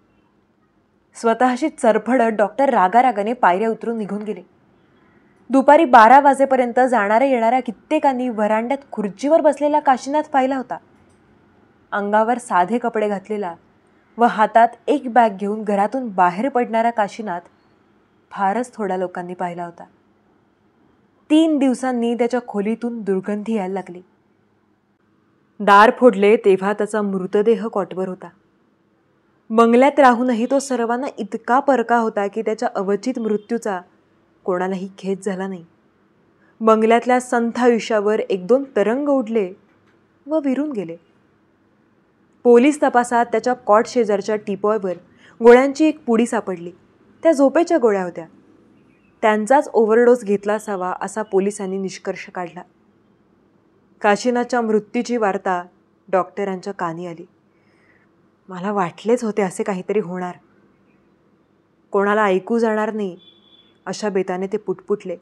स्वतःशी चरफडत डॉक्टर रागारागाने पायऱ्या उतरून निघून गेले. दुपारी 12 वाजेपर्यंत जाणाऱ्या येणाऱ्या कित्येकांनी व्हरांड्यात खुर्चीवर बसलेला काशीनाथ पाहिला होता. अंगावर साधे कपडे घातलेला व हातात एक बॅग घेऊन घरातून बाहेर पडणारा काशीनाथ फारच थोड्या लोकांनी पाहिला होता. 3 दिवसांनी त्याच्या खोलीतून दुर्गंधी यायला लागली. दार फोडले तेव्हा त्याचा मृतदेह कॉटवर होता. बंगल्यात राहूनही तो सर्वांना इतका परका होता की त्याच्या अवचित मृत्यूचा कोणालाही खेद झाला नाही. बंगल्यातल्या संथ आयुष्यावर 1-2 तरंग उडले व विरून गेले. पोलीस तपासात त्याच्या कॉट शेजारच्या टिपॉयवर गोळ्यांची एक पुडी सापडली. त्या झोपेच्या गोळ्या होत्या. त्यांचाच ओव्हरडोस घेतला असावा असा पोलिसांनी निष्कर्ष काढला. काशीनाथच्या मृत्यूची वार्ता डॉक्टरांच्या कानी आली. मला वाटलेच होते असे काहीतरी होणार. कोणाला ऐकू जाणार नाही अशा बेताने ते पुटपुटले.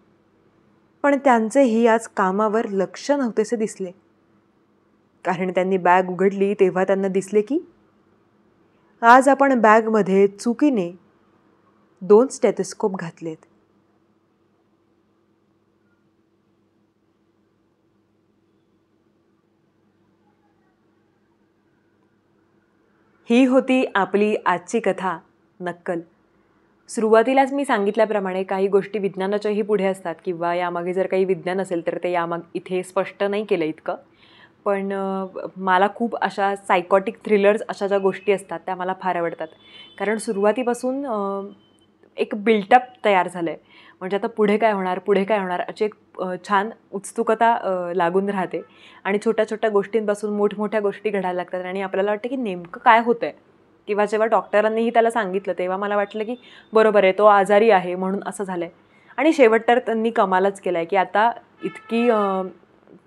पण त्यांचेही आज कामावर लक्ष नव्हतेसे दिसले. कारण त्यांनी बॅग उघडली तेव्हा त्यांना दिसले की आज आपण बॅगमध्ये चुकीने 2 स्टेथोस्कोप घातलेत. ही होती आपली आजची कथा नक्कल. सुरुवातीलाच मी सांगितल्याप्रमाणे काही गोष्टी विज्ञानाच्याही पुढे असतात किंवा यामागे जर काही विज्ञान असेल तर ते इथे स्पष्ट नाही केलं इतकं. पण मला खूप अशा सायकॉटिक थ्रिलर्स अशा ज्या गोष्टी असतात त्या मला फार आवडतात. कारण सुरुवातीपासून एक बिल्टअप तयार झालं आहे. म्हणजे आता पुढे काय होणार अशी एक छान उत्सुकता लागून राहते. आणि छोट्या छोट्या गोष्टींपासून मोठमोठ्या गोष्टी घडायला लागतात आणि आपल्याला वाटतं की नेमकं काय होतं आहे. किंवा जेव्हा डॉक्टरांनीही त्याला सांगितलं तेव्हा मला वाटलं की बरोबर आहे, तो आजारी आहे म्हणून असं झालं आहे. आणि शेवट तर त्यांनी कमालच केला आहे की आता इतकी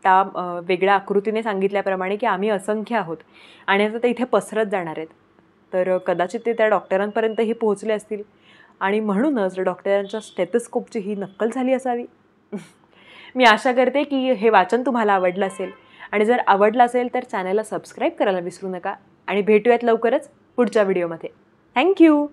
त्या वेगळ्या आकृतीने सांगितल्याप्रमाणे की आम्ही असंख्य आहोत आणि आता ते इथे पसरत जाणार आहेत. तर कदाचित ते त्या डॉक्टरांपर्यंतही पोहोचले असतील आणि म्हणूनच डॉक्टरांच्या स्टेथोस्कोपची ही नक्कल झाली असावी. मी आशा करते की हे वाचन तुम्हाला आवडलं असेल आणि जर आवडलं असेल तर चॅनलला सबस्क्राईब करायला विसरू नका आणि भेटूयात लवकरच पुढच्या व्हिडिओमध्ये. थँक्यू.